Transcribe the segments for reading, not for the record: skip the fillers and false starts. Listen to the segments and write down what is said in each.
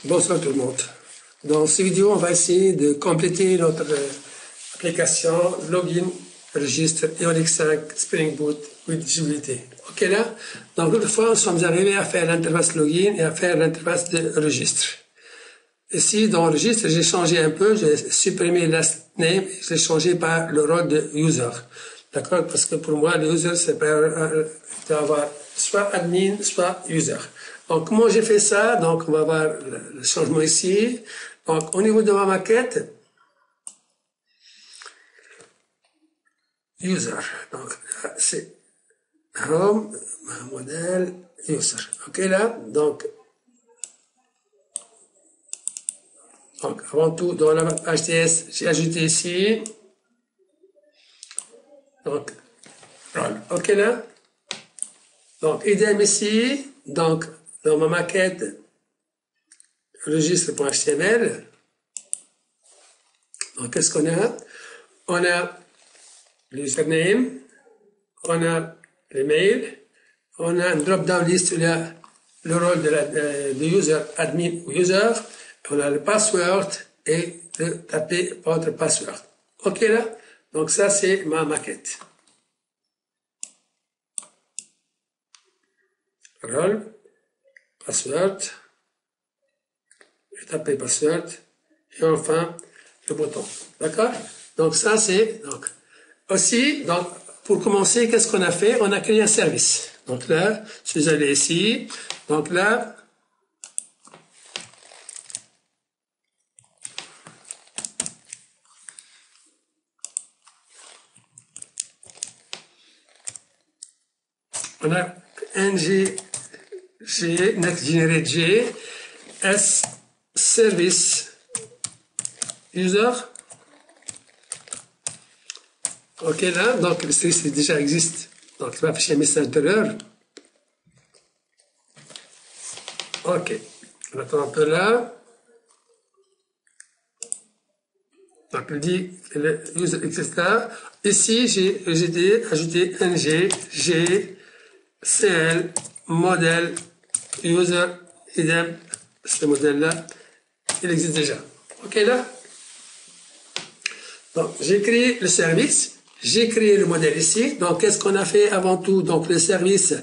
Bonsoir tout le monde. Dans cette vidéo, on va essayer de compléter notre application Login, Registre Ionic 5 Spring Boot with visibilité. Ok là? Donc l'autre fois, nous sommes arrivés à faire l'interface Login et à faire l'interface de Registre. Ici, dans Registre, j'ai changé un peu, j'ai supprimé last name, je l'ai changé par le rôle de user. D'accord? Parce que pour moi, le user, c'est d'avoir soit admin, soit user. Donc, comment j'ai fait ça? Donc, on va voir le changement ici. Donc, au niveau de ma maquette, user. Donc, c'est home, modèle, user. OK, là? Donc, avant tout, dans la page TS, j'ai ajouté ici. Donc, OK, là? Donc, idem ici. Donc, dans ma maquette, registre.html. Donc, qu'est-ce qu'on a? On a l'username, on a l'email, on a une drop-down list où il y a le rôle de user, admin ou user, on a le password et de taper votre password. OK là? Donc, ça, c'est ma maquette. Rôle, password, et taper password, et enfin, le bouton. D'accord? Donc, ça, c'est, donc, aussi, donc, pour commencer, qu'est-ce qu'on a fait? On a créé un service. Donc là, je suis allé ici. Donc là, on a NG, Next Generate G, S, Service, User. OK, là, donc le service déjà existe. Donc, il va afficher un message d'erreur. OK. On attend un peu là. Donc, il dit que le user existe là. Ici, j'ai ajouté ng, g, cl, modèle, user, idem. Ce modèle-là, il existe déjà. OK, là? Donc, j'ai créé le service. J'ai créé le modèle ici. Donc, qu'est-ce qu'on a fait avant tout? Donc, le service.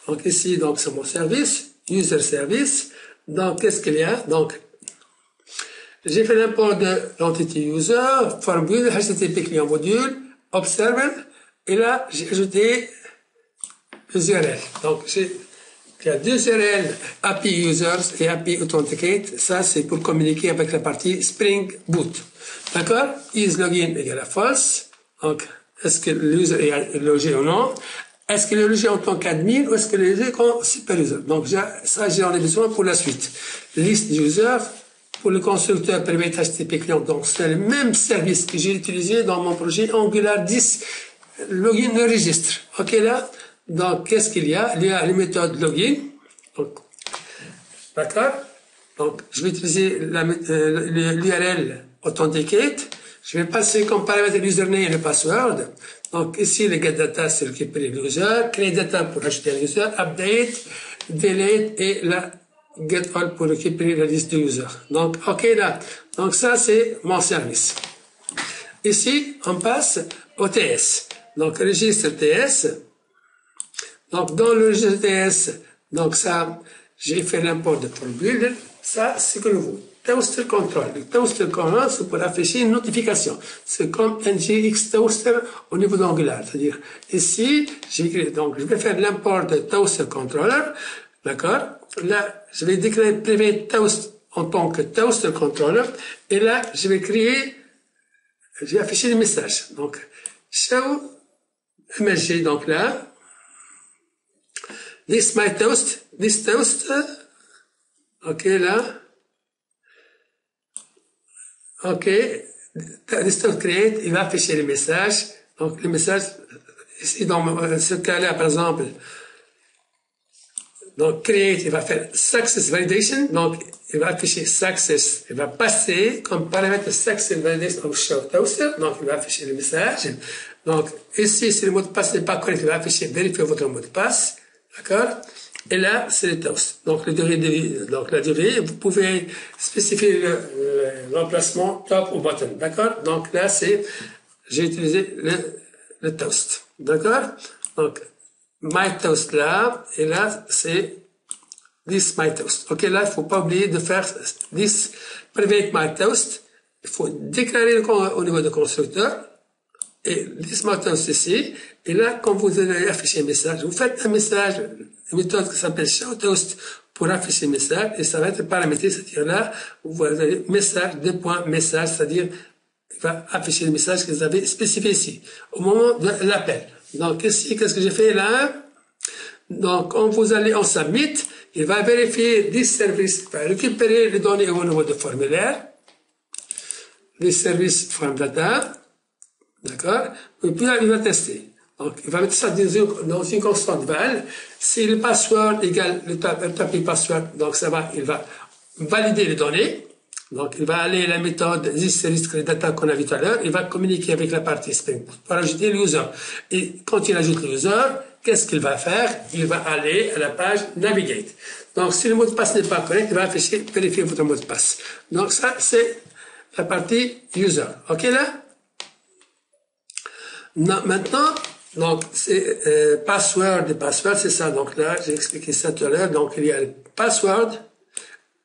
Donc, ici, donc, c'est mon service. User service. Donc, qu'est-ce qu'il y a? Donc, j'ai fait l'import de l'entité user, formule, HTTP client module, observer. Et là, j'ai ajouté les URL. Donc, il y a deux URL, API users et API authenticate. Ça, c'est pour communiquer avec la partie Spring Boot. D'accord? Is login égale à false. Donc, est-ce que l'user est logé ou non? Est-ce qu'il est logé en tant qu'admin ou est-ce qu'il est logé comme super user? Donc, ça, j'en ai besoin pour la suite. Liste user pour le constructeur privé HTTP client. Donc, c'est le même service que j'ai utilisé dans mon projet Angular 10 login de registre. OK, là? Donc, qu'est-ce qu'il y a? Il y a les méthodes login. D'accord? Donc, je vais utiliser l'URL authenticate. Je vais passer comme paramètre l'username et le password. Donc, ici, le getData, c'est récupérer l'user. Create data pour ajouter l'user. Update, delete et la getAll pour récupérer la liste de user. Donc, OK, là. Donc, ça, c'est mon service. Ici, on passe au TS. Donc, registre TS. Donc, dans le registre TS, donc ça, j'ai fait l'import de formule. Ça, c'est que nouveau. Toaster control. Le toaster control, c'est pour afficher une notification. C'est comme NGX toaster au niveau d'Angular. C'est-à-dire, ici, donc, je vais faire l'import de toaster controller. D'accord? Là, je vais déclarer privé toast en tant que toaster controller. Et là, je vais afficher le message. Donc, show MSG, donc là, this my toast, this toast, OK, là, OK, this toast create, il va afficher le message. Donc, le message, ici, dans ce cas-là, par exemple, donc, create, il va faire success validation. Donc, il va afficher success. Il va passer comme paramètre success validation au show toaster. Donc, il va afficher le message. Donc, ici, si le mot de passe n'est pas correct, il va afficher vérifier votre mot de passe. D'accord? Et là, c'est le toast. Donc, la durée, vous pouvez spécifier l'emplacement top ou bottom. D'accord? Donc, là, j'ai utilisé le toast. D'accord? Donc, my toast là, et là, c'est this my toast. Ok, là, il faut pas oublier de faire this private my toast. Il faut déclarer au niveau du constructeur. Et this my toast ici. Et là, quand vous allez afficher un message, vous faites un message, une méthode qui s'appelle show toast pour afficher le message. Et ça va être paramétré, c'est-à-dire là, vous avez message, message, c'est-à-dire, il va afficher le message que vous avez spécifié ici, au moment de l'appel. Donc ici, qu'est-ce que j'ai fait là? Donc, quand vous allez en submit, il va vérifier this service, il va récupérer les données au niveau du formulaire, les services form data, d'accord? Et puis là, il va tester. Donc, il va mettre ça dans une constante val. Si le password égale le tapis password, donc ça va, il va valider les données. Donc, il va aller à la méthode data qu'on a vu tout à l'heure. Il va communiquer avec la partie Spring Boot pour ajouter le user. Et quand il ajoute le user, qu'est-ce qu'il va faire? Il va aller à la page Navigate. Donc, si le mot de passe n'est pas correct, il va afficher, vérifier votre mot de passe. Donc, ça, c'est la partie user. OK, là? Non, maintenant, donc, c'est password et password, c'est ça. Donc là, j'ai expliqué ça tout à l'heure. Donc, il y a le password,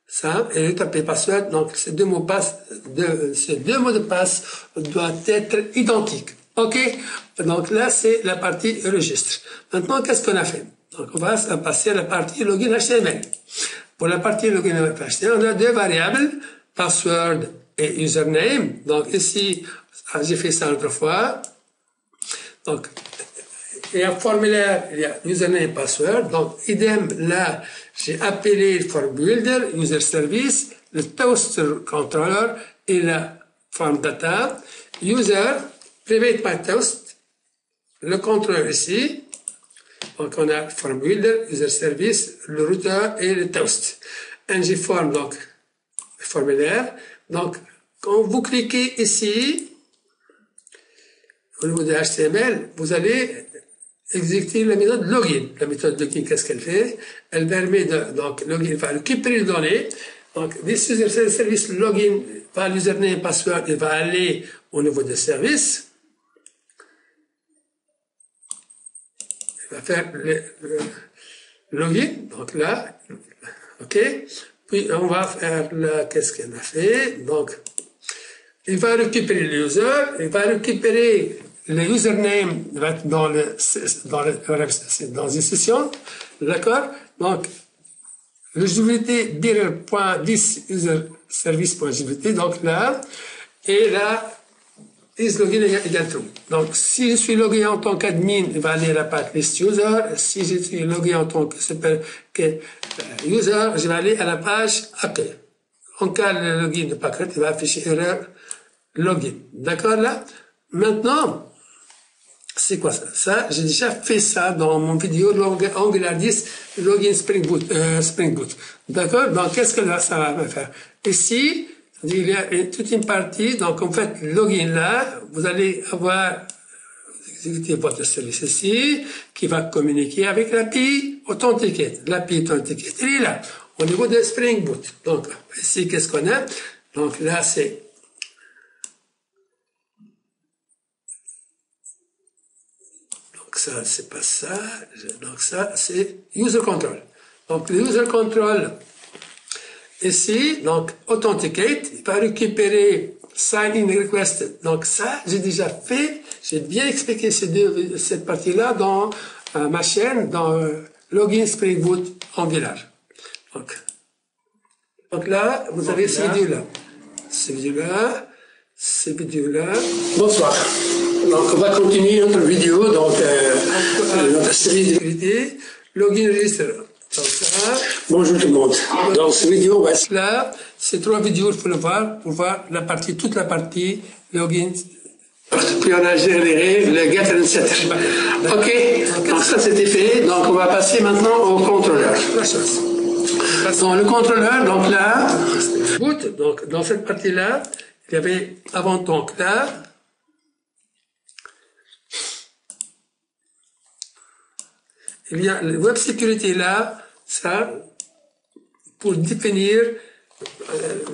ça, et le tapé password. Donc, ces deux mots de passe doivent être identiques. OK? Donc là, c'est la partie registre. Maintenant, qu'est-ce qu'on a fait? Donc, on va passer à la partie login HTML. Pour la partie login HTML, on a deux variables, password et username. Donc, ici, j'ai fait ça autrefois. Donc, il y a un formulaire, il y a username et password. Donc, idem, là, j'ai appelé le form builder, user service, le toast controller et la form data. User, private by toast, le contrôleur ici. Donc, on a form builder, user service, le router et le toast. ngForm, donc, le formulaire. Donc, quand vous cliquez ici, au niveau de HTML, vous allez exécuter la méthode login. La méthode login, qu'est-ce qu'elle fait? Elle permet donc, login va récupérer les données. Donc, this user service login par l'username et password, il va aller au niveau des services. Il va faire le login. Donc là, OK. Puis, on va faire qu'est-ce qu'il a fait? Donc, il va récupérer le user, il va récupérer le username va être dans une session, d'accord? Donc, le JVT dir.this user service.jvt, donc là, et là, is login égale true. Donc, si je suis logué en tant qu'admin, il va aller à la page list user. Si je suis logué en tant que user, je vais aller à la page accueil. En cas le login n'est pas correct, il va afficher erreur login. D'accord là? Maintenant, c'est quoi ça? Ça, j'ai déjà fait ça dans mon vidéo Angular 10 login Spring Boot. D'accord? Donc, qu'est-ce que ça va me faire? Ici, il y a toute une partie. Donc, en fait, login là, vous allez avoir exécuter votre service ici, qui va communiquer avec l'API Authenticate. L'API Authenticate, elle est là, au niveau de Spring Boot. Donc, ici, qu'est-ce qu'on a? Donc, là, c'est ça, c'est pas ça. Donc, ça, c'est user control. Donc, le user control, ici, donc, authenticate, il va récupérer sign in request. Donc, ça, j'ai déjà fait. J'ai bien expliqué cette partie-là dans ma chaîne, dans Login Spring Boot Angular. Donc là, vous avez ces vidéos-là. Ces vidéos-là. Bonsoir. Donc, on va continuer notre vidéo, donc, notre série de sécurité, login register. Donc, ça. Bonjour tout le monde. Dans cette vidéo, on va être là. Ces trois vidéos, il faut le voir, pour voir toute la partie login. Puis on a généré le get and set. OK. Donc, ça, c'était fait. Donc, on va passer maintenant au contrôleur. Dans le contrôleur, donc là, boot, donc, dans cette partie-là, il y avait avant donc là, il y a le web security là, ça, pour définir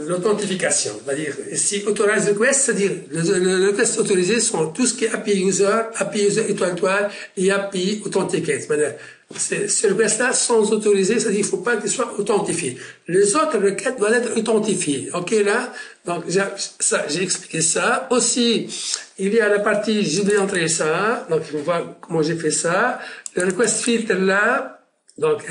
l'authentification. C'est-à-dire, ici, authorized request, c'est-à-dire, les requests autorisés sont tout ce qui est API user étoile et API authenticate. Ces requests-là sont autorisés, c'est-à-dire, il ne faut pas qu'ils soient authentifiés. Les autres requêtes doivent être authentifiées. OK, là? Donc, j'ai expliqué ça. Aussi, il y a la partie, je vais entrer ça. Donc, on voit comment j'ai fait ça. Le request filter là. Donc,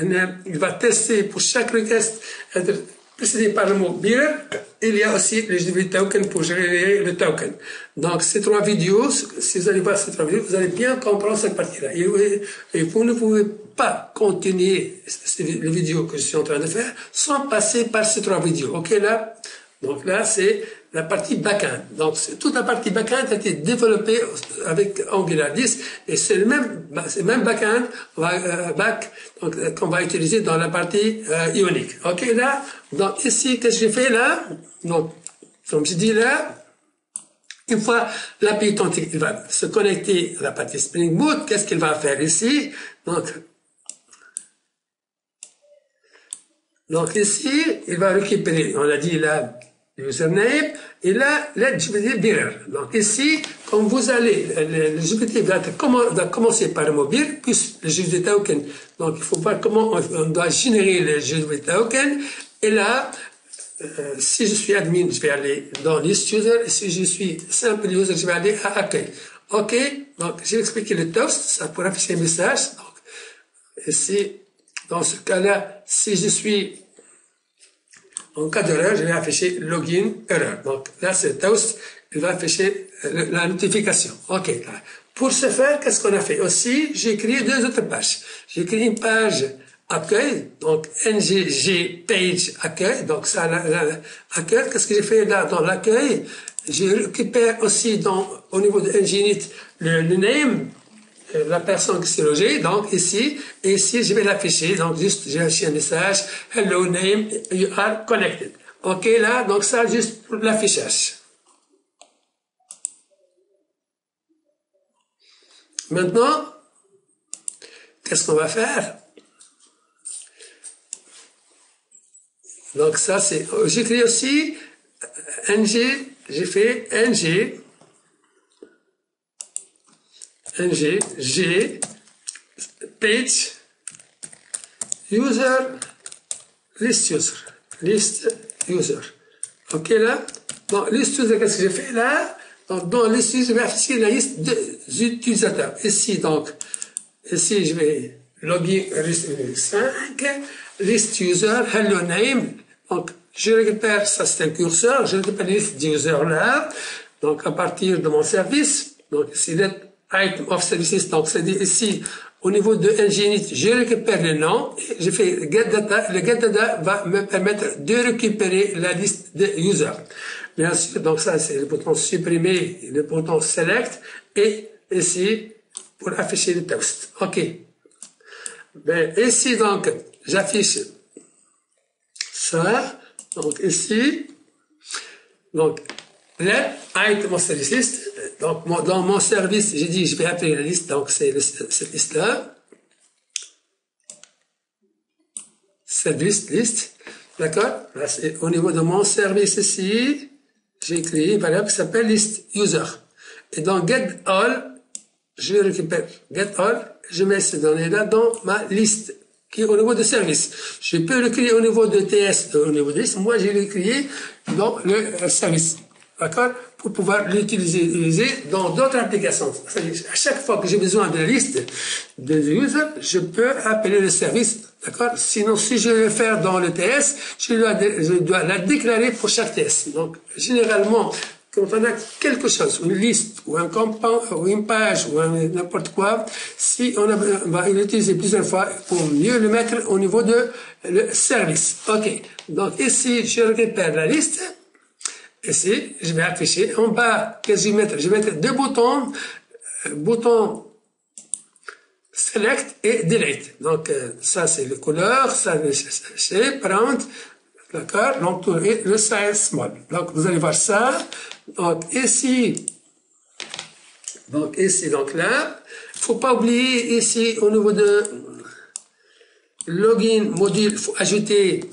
il va tester pour chaque request être précédé par le mot bearer. Il y a aussi le JDBT token pour gérer le token. Donc, ces trois vidéos, si vous allez voir ces trois vidéos, vous allez bien comprendre cette partie-là. Et vous ne pouvez pas continuer les vidéos que je suis en train de faire sans passer par ces trois vidéos. OK, là? Donc là, c'est la partie back-end. Donc, toute la partie back-end a été développée avec Angular 10 et c'est le même back-end qu'on va utiliser dans la partie ionique. OK, là, donc ici, qu'est-ce que j'ai fait là? Donc, comme je dis là, une fois l'API authentique, il va se connecter à la partie Spring Boot. Qu'est-ce qu'il va faire ici? Donc ici, il va récupérer, on a dit là, username, et là, le JDBT bearer. Donc ici, comme vous allez, le JDBT va commencer par le mot bearer, puis le JDBT token. Donc il faut voir comment on doit générer le JDBT token. Et là, si je suis admin, je vais aller dans list user, et si je suis simple user, je vais aller à accueil. OK, donc j'ai expliqué le toast, ça pour afficher un message. Donc ici, dans ce cas-là, si je suis en cas d'erreur, je vais afficher login erreur. Donc là, c'est toast, il va afficher la notification. OK. Pour ce faire, qu'est-ce qu'on a fait? Aussi, j'ai créé deux autres pages. J'ai créé une page accueil, donc ngg page accueil. Donc ça, accueil, qu'est-ce que j'ai fait là dans l'accueil? Je récupère aussi au niveau de nginit le name, la personne qui s'est logée, donc ici, et ici, je vais l'afficher, donc juste, j'ai affiché un message, hello name, you are connected. OK, là, donc ça, juste pour l'affichage. Maintenant, qu'est-ce qu'on va faire? Donc ça, c'est, j'écris aussi, j'ai fait G, page, user, list user. OK, là? Dans list user, qu'est-ce que j'ai fait là? Donc, dans list user, je vais afficher la liste des utilisateurs. Ici, donc, ici, je vais login 5, list user, hello name. Donc, je récupère, ça c'est un curseur, je récupère la liste d'users là. Donc, à partir de mon service, donc, ici, item of services, donc c'est-à-dire ici, au niveau de nginit, je récupère le nom, et je fais get data, le get data va me permettre de récupérer la liste de users. Bien sûr, donc ça c'est le bouton supprimer, le bouton select, et ici, pour afficher le texte. OK. Ben, ici, donc, j'affiche ça, donc ici, donc, let item of services. Donc, dans mon service, j'ai dit, je vais appeler la liste, donc c'est cette liste-là. Service, liste. D'accord? Là, c'est au niveau de mon service ici, j'ai créé une variable qui s'appelle list user. Et dans get all, je récupère get all, je mets ces données-là dans ma liste, qui est au niveau de service. Je peux le créer au niveau de TS, au niveau de liste. Moi, j'ai le créé dans le service. D'accord? Pour pouvoir l'utiliser dans d'autres applications. À chaque fois que j'ai besoin de la liste de users, je peux appeler le service. D'accord? Sinon, si je veux le faire dans le TS, je dois la déclarer pour chaque TS. Donc, généralement, quand on a quelque chose, une liste, ou un composant, ou une page, ou n'importe quoi, si on va l'utiliser plusieurs fois pour mieux le mettre au niveau de le service. OK. Donc, ici, je récupère la liste. Ici, je vais afficher en bas, qu'est-ce que je vais mettre? Je vais mettre deux boutons, bouton select et delete. Donc, ça c'est le couleur, ça c'est print, d'accord? Donc, le size small. Donc, vous allez voir ça. Donc, ici, donc là, il faut pas oublier ici au niveau de login, module, il faut ajouter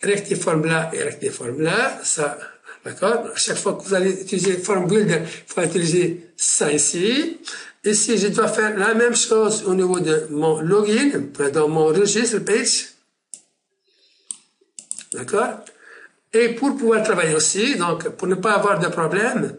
rectiforme là et rectiforme là, ça, d'accord? À chaque fois que vous allez utiliser form builder, il faut utiliser ça ici. Ici, je dois faire la même chose au niveau de mon login, dans mon registre page. D'accord? Et pour pouvoir travailler aussi, donc, pour ne pas avoir de problème,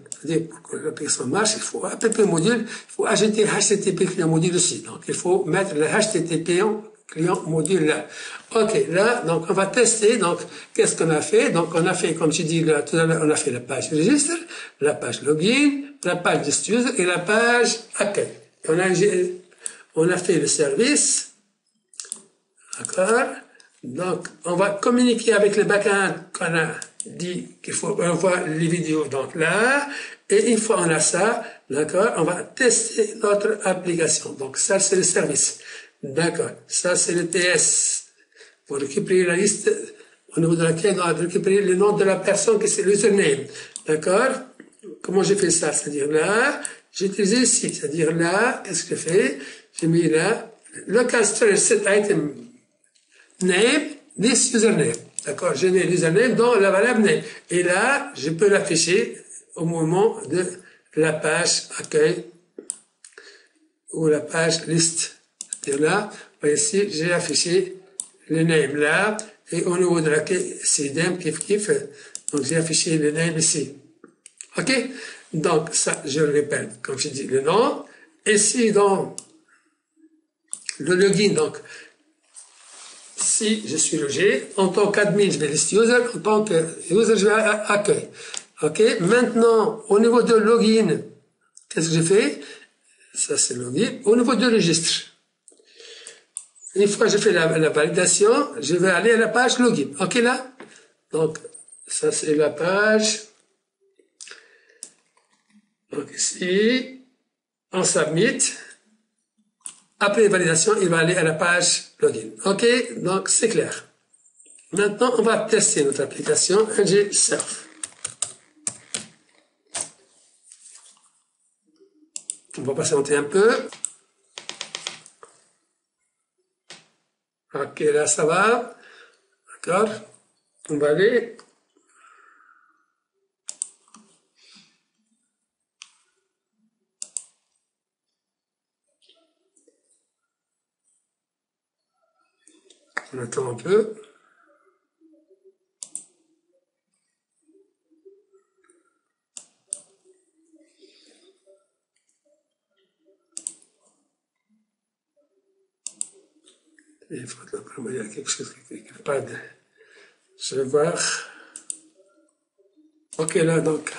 pour que l'application marche, il faut app module, il faut ajouter HTTP client module aussi. Donc, il faut mettre le HTTP client module là. Ok, là, donc, on va tester. Donc, qu'est-ce qu'on a fait? Donc, on a fait, comme je dis là, tout à l'heure, on a fait la page registre, la page login, la page guest user et la page accueil. On a fait le service. D'accord? Donc, on va communiquer avec le backend qu'on a dit qu'il faut revoir les vidéos donc là. Et une fois on a ça, d'accord, on va tester notre application. Donc, ça, c'est le service. D'accord. Ça, c'est le TS. Pour récupérer la liste au niveau de laquelle on va récupérer le nom de la personne qui c'est l'username. D'accord? Comment j'ai fait ça? C'est-à-dire là, j'ai utilisé ici. C'est-à-dire là, qu'est-ce que j'ai fait? J'ai mis là, local storage set item name, this username. D'accord? J'ai mis l'username dans la variable name. Et là, je peux l'afficher au moment de la page accueil ou la page liste. C'est-à-dire là, ici, j'ai affiché le name là, et au niveau de laquelle c'est idem, kiff. Donc, j'ai affiché le name ici. OK? Donc, ça, je le répète, comme je dis, le nom. Ici, dans le login, donc, si je suis logé, en tant qu'admin, je vais list user, en tant que user, je vais accueil. OK? Maintenant, au niveau de login, qu'est-ce que j'ai fait? Ça, c'est login. Au niveau du registre, une fois que j'ai fait la validation, je vais aller à la page login. OK, là? Donc, ça, c'est la page. Donc, ici, on submit. Après validation, il va aller à la page login. OK? Donc, c'est clair. Maintenant, on va tester notre application ngSurf. On va patienter un peu. Ok, là, ça va. D'accord? On va aller. On attend un peu. Il faut il y a quelque chose qui n'est pas de... Je vais voir. Ok, là, donc,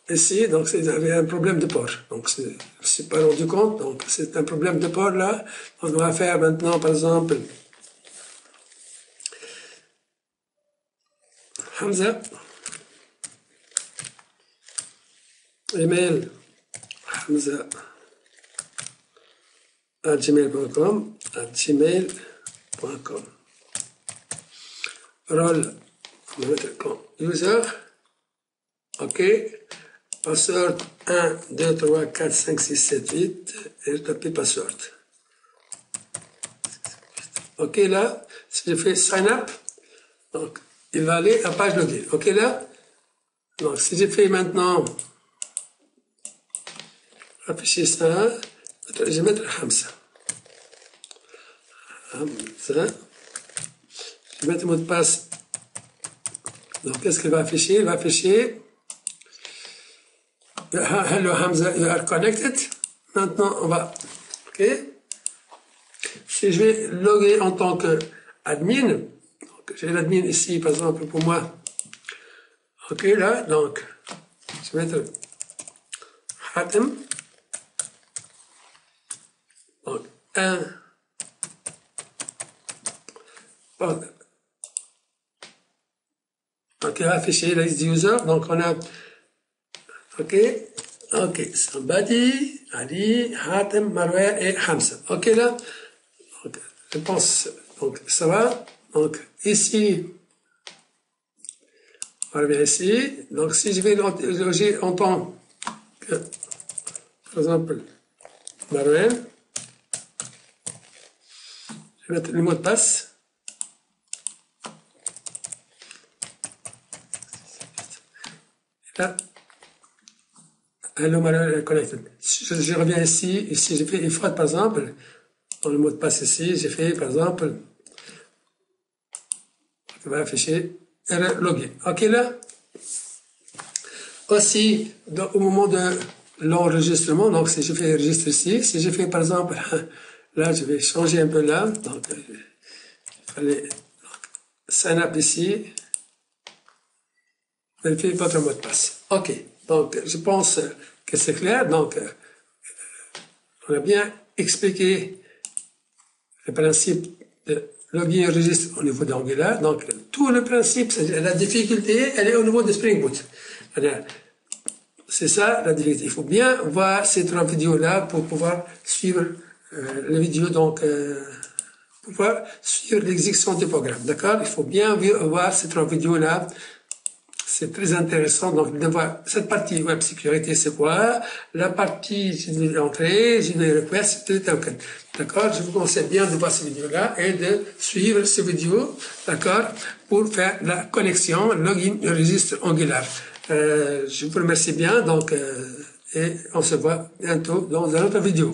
ici, donc, il y avait un problème de port. Donc, je ne me suis pas rendu compte. Donc, c'est un problème de port, là. Donc, on va faire maintenant, par exemple, Hamza. Email, Hamza, @gmail.com, @gmail.com. Rôle, on va mettre comme user. OK. Password 1, 2, 3, 4, 5, 6, 7, 8. Et taper password. OK, là, si je fais sign up, donc, il va aller à page login. OK, là? Donc, si je fais maintenant afficher ça, je vais mettre Hamza. Hamza. Je vais mettre le mot de passe. Donc, qu'est-ce qu'il va afficher? Il va afficher Hello Hamza, you are connected. Maintenant, on va. OK. Si je vais loguer en tant qu'admin, j'ai l'admin ici, par exemple, pour moi. OK, là, donc, je vais mettre Hatem. Donc, pardon. Donc, il va afficher la liste user. Donc, on a, OK, somebody, Ali, Hatem, Marwa et Hamza. OK, là, donc, je pense, donc, ça va. Donc, ici, on revient ici. Donc, si je vais loger en tant que, par exemple, Marwa, Je vais mettre le mot de passe. Là, Hello Manuel Connected. Je reviens ici, j'ai fait une fraude par exemple, dans le mot de passe ici, j'ai fait par exemple, je vais afficher login. Ok là? Aussi, au moment de l'enregistrement, donc si je fais registre ici, si je fais par exemple, là je vais changer un peu là, donc il fallait sign up ici, vérifier votre mot de passe. Ok, donc je pense que c'est clair, donc on a bien expliqué le principe de login et registre au niveau d'Angular, donc tout le principe, la difficulté, elle est au niveau de Spring Boot. C'est ça la difficulté. Il faut bien voir ces 3 vidéos-là pour pouvoir suivre la vidéo, donc pour pouvoir suivre l'exécution du programme. D'accord? Il faut bien voir ces 3 vidéos-là. C'est très intéressant donc de voir cette partie web sécurité, c'est quoi? La partie entrée, request, token. D'accord? Je vous conseille bien de voir ces vidéos-là et de suivre ces vidéos, d'accord? Pour faire la connexion, login et registre Angular. Je vous remercie bien, donc, et on se voit bientôt dans une autre vidéo.